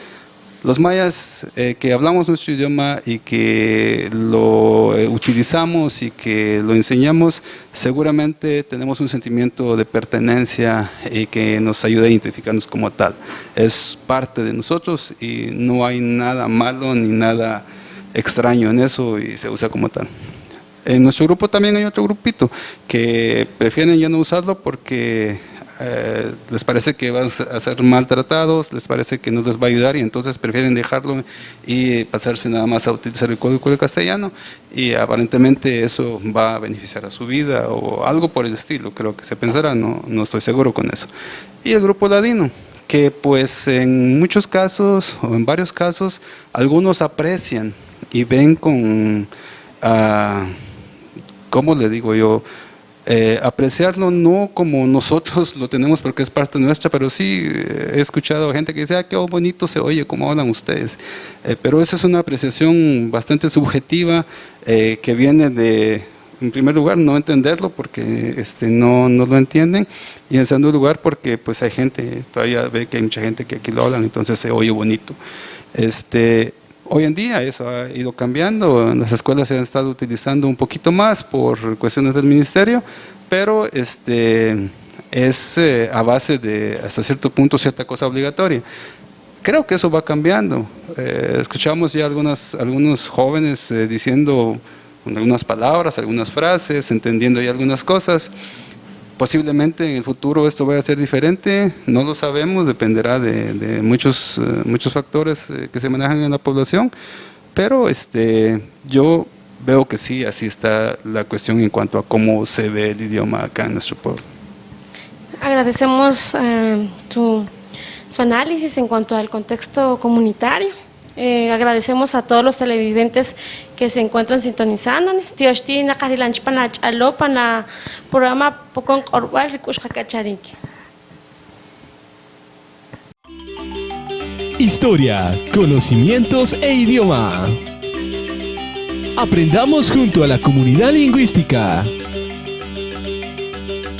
Los mayas que hablamos nuestro idioma y que lo utilizamos y que lo enseñamos, seguramente tenemos un sentimiento de pertenencia y que nos ayuda a identificarnos como tal. Es parte de nosotros y no hay nada malo ni nada extraño en eso y se usa como tal. En nuestro grupo también hay otro grupito que prefieren ya no usarlo porque les parece que van a ser maltratados, les parece que no les va a ayudar y entonces prefieren dejarlo y pasarse nada más a utilizar el código castellano y aparentemente eso va a beneficiar a su vida o algo por el estilo, creo que se pensará, no estoy seguro con eso. Y el grupo ladino, que pues en muchos casos o en varios casos algunos aprecian y ven con... ¿cómo le digo yo? Apreciarlo no como nosotros lo tenemos porque es parte nuestra, pero sí he escuchado a gente que dice, qué bonito se oye, cómo hablan ustedes. Pero esa es una apreciación bastante subjetiva que viene de, en primer lugar, no entenderlo porque no lo entienden y en segundo lugar porque pues hay gente, todavía ve que hay mucha gente que aquí lo hablan, entonces se oye bonito. Hoy en día eso ha ido cambiando, las escuelas se han estado utilizando un poquito más por cuestiones del ministerio, pero es a base de hasta cierto punto cierta cosa obligatoria. Creo que eso va cambiando. Escuchamos ya algunos jóvenes diciendo algunas palabras, algunas frases, entendiendo ya algunas cosas. Posiblemente en el futuro esto vaya a ser diferente, no lo sabemos, dependerá de muchos factores que se manejan en la población, pero yo veo que sí, así está la cuestión en cuanto a cómo se ve el idioma acá en nuestro pueblo. Agradecemos su análisis en cuanto al contexto comunitario. Agradecemos a todos los televidentes que se encuentran sintonizándonos. Tioshti nakarilanch panach alo pana programa Pokon Orwal Rikushka Kacharinki. Historia, conocimientos e idioma. Aprendamos junto a la comunidad lingüística.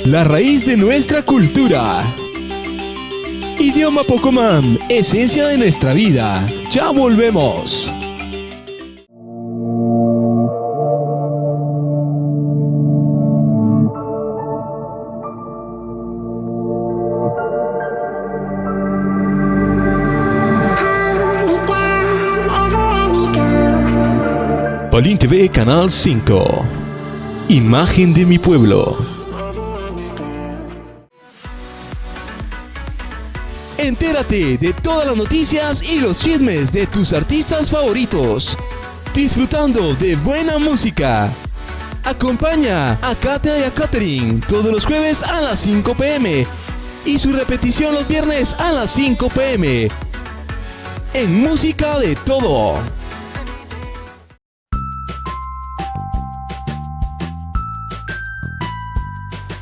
La raíz de nuestra cultura. Idioma Pocomam, esencia de nuestra vida. Ya volvemos. Palín TV Canal 5. Imagen de mi pueblo. Entérate de todas las noticias y los chismes de tus artistas favoritos. Disfrutando de buena música. Acompaña a Katia y a Catherine todos los jueves a las 5 p.m. y su repetición los viernes a las 5 p.m. en Música de Todo.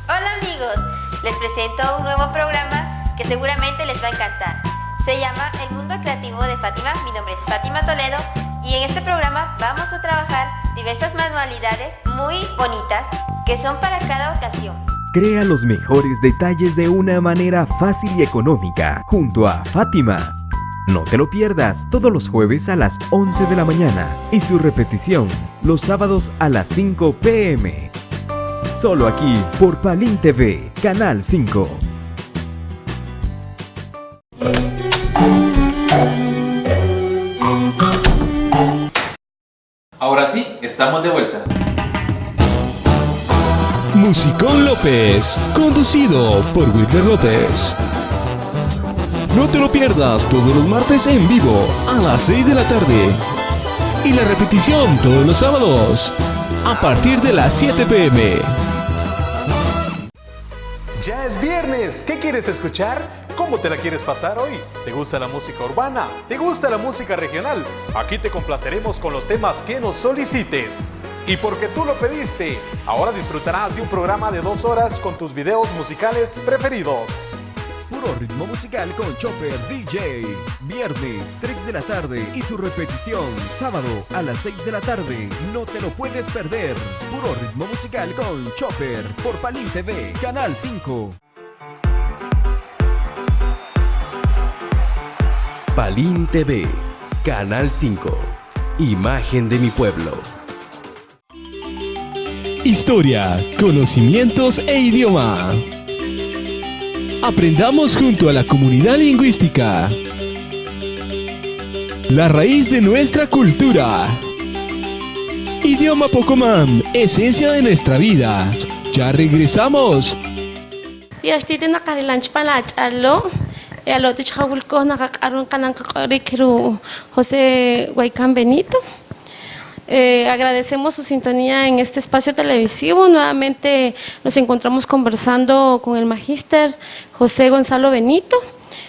Hola amigos, les presento un nuevo programa que seguramente les va a encantar. Se llama El Mundo Creativo de Fátima. Mi nombre es Fátima Toledo y en este programa vamos a trabajar diversas manualidades muy bonitas que son para cada ocasión. Crea los mejores detalles de una manera fácil y económica junto a Fátima. No te lo pierdas todos los jueves a las 11 de la mañana y su repetición los sábados a las 5 p.m. Solo aquí por Palín TV, Canal 5. Ahora sí, estamos de vuelta. Musicón López, conducido por Wilder López. No te lo pierdas todos los martes en vivo a las 6 de la tarde y la repetición todos los sábados a partir de las 7 p.m. Ya es viernes, ¿qué quieres escuchar? ¿Cómo te la quieres pasar hoy? ¿Te gusta la música urbana? ¿Te gusta la música regional? Aquí te complaceremos con los temas que nos solicites. Y porque tú lo pediste, ahora disfrutarás de un programa de 2 horas con tus videos musicales preferidos. Puro ritmo musical con Chopper DJ. Viernes 3 de la tarde y su repetición sábado a las 6 de la tarde. No te lo puedes perder. Puro ritmo musical con Chopper por Palín TV, Canal 5. Palín TV, Canal 5. Imagen de mi pueblo. Historia, conocimientos e idioma. Aprendamos junto a la comunidad lingüística la raíz de nuestra cultura. Idioma Pocomam, esencia de nuestra vida. Ya regresamos. Yashtite nakarilanch palach allo. Alo te chawulko nakakaron kanang kakarikiru José Guaycán Benito. Agradecemos su sintonía en este espacio televisivo. Nuevamente nos encontramos conversando con el magíster José Gonzalo Benito,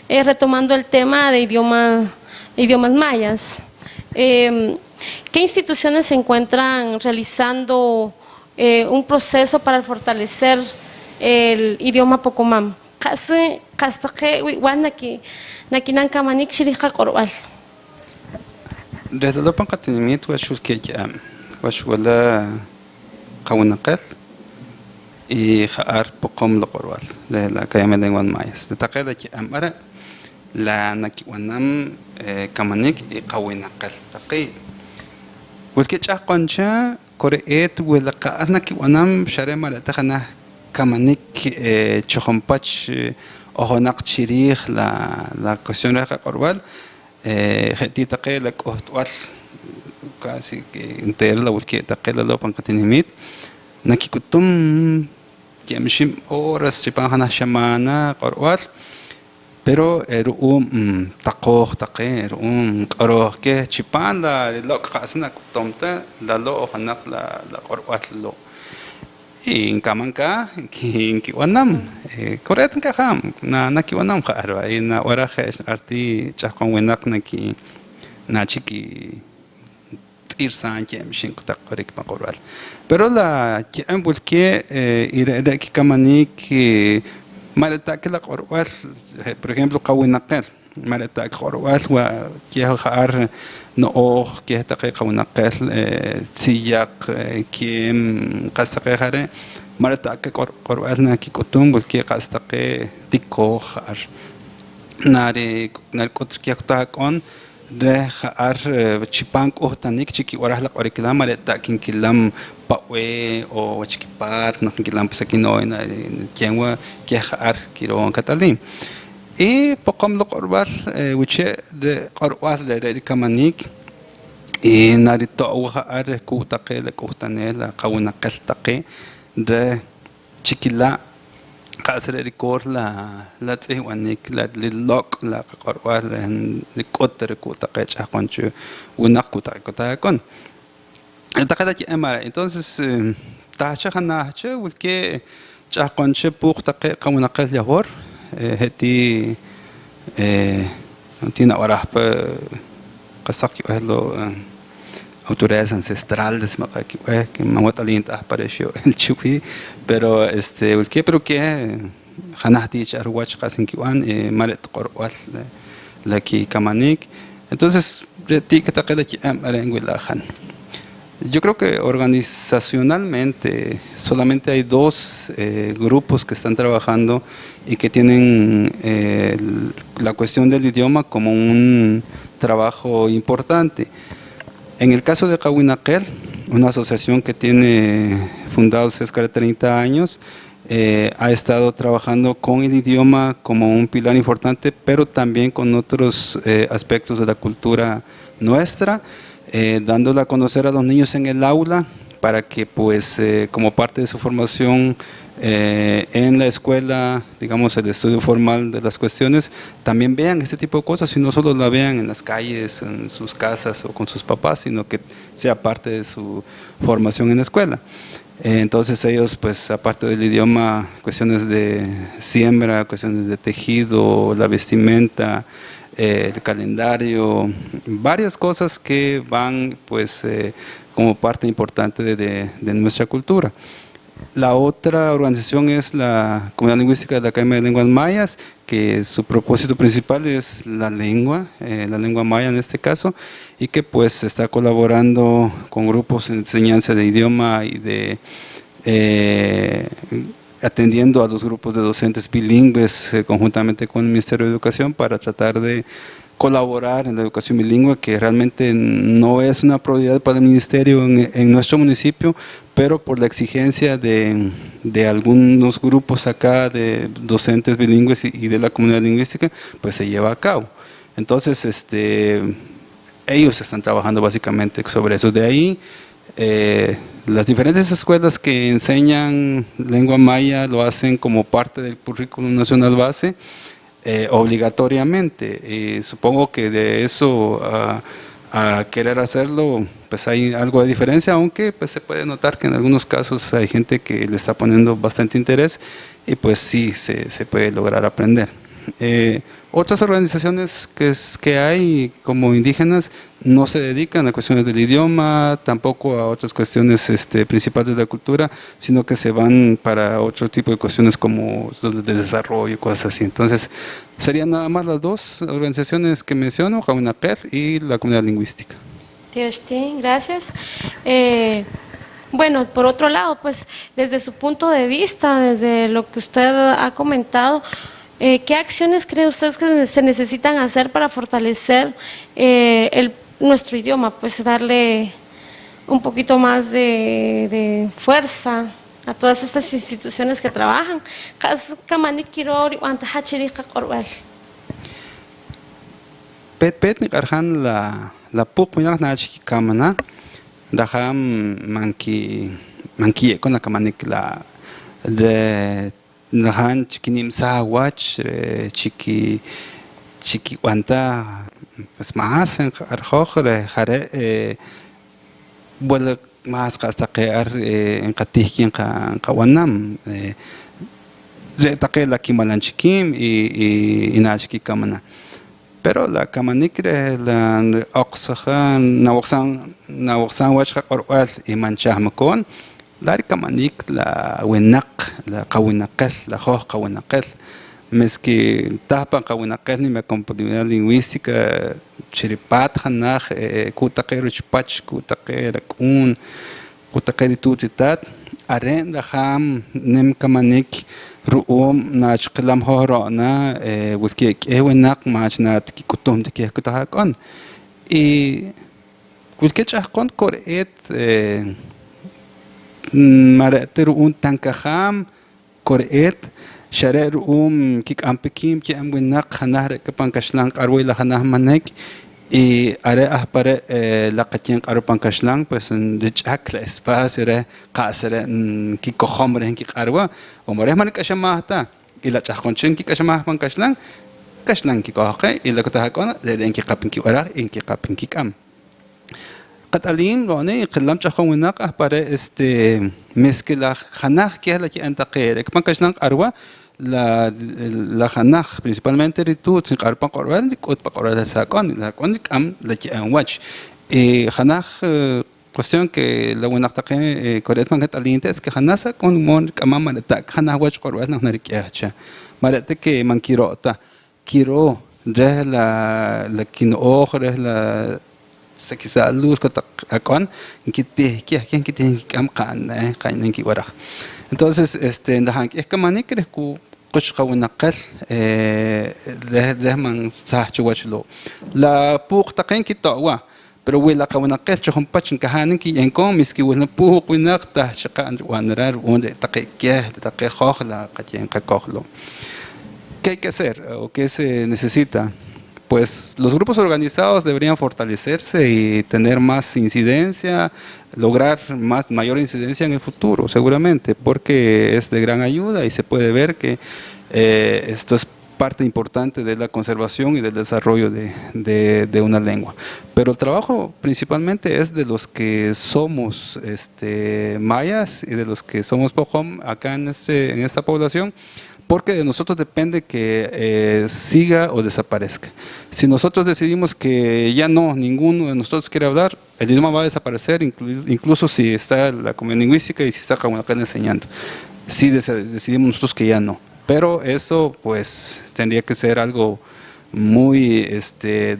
retomando el tema de idiomas mayas. ¿Qué instituciones se encuentran realizando un proceso para fortalecer el idioma Pocomam? Desde lo pancatinimit washul que washula kaunakal y jaar pocom lo corval la calle de Juan Mayas. De taquera que amara la nakiwanam kamanik y kaunakal taqi. Porque chaqancha koreet wala ka nakiwanam sharema la takhana kamanik chochompach ohonak chirih la cuestión de corval. Gente taquela cohtual casi que entera la porque taquela lo pancatinimit nakikutum yamshim horas chipana shamana corval pero taqoh taqe qoroh que chipan la lo qasna kutomta la lo hanak la corval lo in kamanka ki wanam koret ka kham na ki wanam kharwa ina ora khash arti chaqon wenak na ki na chiki irsan ke mishin ku taqrik ma qorwal pero la ki ambul ke ira ki kamani ki malata ki la qorwal por ejemplo qawinaqal malata ki qorwal wa ki khar no que taqiqa unaqal tsiyaq kim qastaqe khare marata que qorbalna ki kutum bulki qastaqe tikko khar nari narkot ki qtaqon de khar chipank ohtanik chiki warah la qorikla marata kin kilam pawe o chikipat no kilam pasakino na kenwa ki khar kiron katalim y pocom lo corbal wiche de corbal de kamanik y narito uha ar kutaqe la kutane la qawna qaltaqe de chiquila qasre rikor la tsiwanik la lok la corbal de kotter kutaqe chaqonchu unak kutaqe kon taqada ki amara entonces tacha khanache wulke chaqonche puqtaqe qawna qal yahor هتي تينا وراه قصاقي أهلو autoridades ancestrales مقاكي ما وطالين apareció el chupi pero pero que خناحتي أروج قاسين كيوان مرت قروال لكي كمانيك entonces تي كتقلك أم أرنقول لا خن Yo creo que organizacionalmente solamente hay dos grupos que están trabajando y que tienen la cuestión del idioma como un trabajo importante. En el caso de Cahuinaquel, una asociación que tiene fundado cerca de 30 años, ha estado trabajando con el idioma como un pilar importante, pero también con otros aspectos de la cultura nuestra, dándole a conocer a los niños en el aula para que pues como parte de su formación en la escuela, digamos el estudio formal de las cuestiones, también vean este tipo de cosas y no solo la vean en las calles, en sus casas o con sus papás, sino que sea parte de su formación en la escuela. Entonces ellos, pues aparte del idioma, cuestiones de siembra, cuestiones de tejido, la vestimenta, el calendario, varias cosas que van pues como parte importante de nuestra cultura. La otra organización es la Comunidad Lingüística de la Academia de Lenguas Mayas, que su propósito principal es la lengua maya en este caso, y que pues está colaborando con grupos de enseñanza de idioma y de atendiendo a los grupos de docentes bilingües conjuntamente con el Ministerio de Educación para tratar de colaborar en la educación bilingüe, que realmente no es una prioridad para el Ministerio en nuestro municipio, pero por la exigencia de algunos grupos acá de docentes bilingües y de la comunidad lingüística, pues se lleva a cabo. Entonces, ellos están trabajando básicamente sobre eso. De ahí, las diferentes escuelas que enseñan lengua maya lo hacen como parte del currículum nacional base, obligatoriamente, y supongo que de eso a querer hacerlo pues hay algo de diferencia, aunque pues se puede notar que en algunos casos hay gente que le está poniendo bastante interés y pues sí se puede lograr aprender. Otras organizaciones que hay como indígenas no se dedican a cuestiones del idioma, tampoco a otras cuestiones principales de la cultura, sino que se van para otro tipo de cuestiones como de desarrollo, cosas así. Entonces, serían nada más las dos organizaciones que menciono, Cahuinaquel y la Comunidad Lingüística. Gracias. Bueno, por otro lado, pues desde su punto de vista, desde lo que usted ha comentado, ¿qué acciones cree usted que se necesitan hacer para fortalecer nuestro idioma? Pues darle un poquito más de fuerza a todas estas instituciones que trabajan. Pet niqarhan la puq minaq nachki kamana rajam manki con la kamanik la nahan chikinim sawach chiki wanta pues más en arjoj jare vuelve más hasta que en katihkin kawanam retaqe la kimalan chikim y nachki kamana. Pero la kamanikre la oxajan nawxan wachqa qorwal y manchahmakon la kamanik la wenaq la Cahuinaquel la joj Cahuinaquel meski tahpan Cahuinaquel ni me comunidad lingüística chiripat janaj kutaqe ruchpach kutaqe rakun kutaqe tutitat aren dajam nem kamanik ru'um nachqilam jorona wilkek wenaq machnat kikutum de kutajakon y wilkech ajkon koret marete ru'um tankajam koret share ru'um kikampikim kiam wenaq janaj kapankashlan qarwi la janaj manek y are ahpare la qatien qarupankashlan pues richak la espacio re qasere kikohomre kiqarwa omore manik ashamahta y la chaqonchen kikashamah pankashlan kashlan kikohqe y la kotahakona de kikapin kiwara en kikapin kikam qatalim lone qillam chaqon wenaq ahpare meskila janaj que la ki antaqere pankashlan qarwa la janaj principalmente ritut sin qarpan qorwal ot paqoral sakon la konik am la ki anwach janaj cuestión que la buena taqe koret mangat aliente es que janasa con mon kamama ta janaj wach qorwal na narikiacha marate que mankirota kiro re la kino re la se quizá luz que acon entonces ndahan es que manikres ku kushqawnaqal lehman sahchuwachlo la puq taqen kitwa pero wela qawnaqel chon pachin kahanin ki enkon miski wena puq winaq ta chaqa wanrar onde taqekeh taqekhoj la qachen qakohlo. ¿Qué hay que hacer o qué se necesita? Pues los grupos organizados deberían fortalecerse y tener más incidencia, lograr mayor incidencia en el futuro, seguramente, porque es de gran ayuda y se puede ver que esto es parte importante de la conservación y del desarrollo de una lengua. Pero el trabajo principalmente es de los que somos mayas y de los que somos pojom acá en esta población, porque de nosotros depende que siga o desaparezca. Si nosotros decidimos que ya no, ninguno de nosotros quiere hablar, el idioma va a desaparecer, incluso si está la comunidad lingüística y si está acá enseñando. Si decidimos nosotros que ya no. Pero eso pues tendría que ser algo muy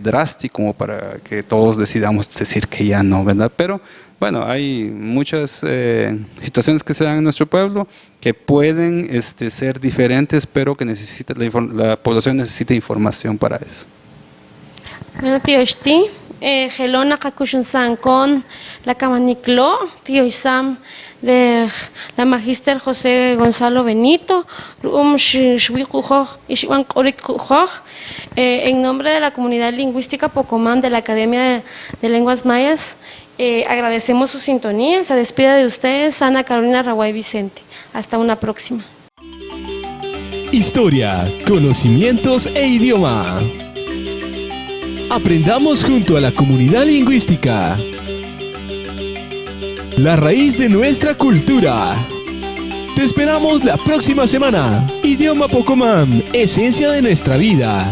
drástico como para que todos decidamos decir que ya no, ¿verdad? Pero bueno, hay muchas situaciones que se dan en nuestro pueblo que pueden ser diferentes, pero que la población necesita información para eso. Bueno, tío, Gelona Kakushun San con la Camaniclo, tío Isam, la magíster José Gonzalo Benito, en nombre de la comunidad lingüística Pocomán de la Academia de Lenguas Mayas, agradecemos su sintonía. Se despide de ustedes Ana Carolina Raguay Vicente. Hasta una próxima. Historia, conocimientos e idioma. Aprendamos junto a la comunidad lingüística. La raíz de nuestra cultura. Te esperamos la próxima semana. Idioma Pocomán, esencia de nuestra vida.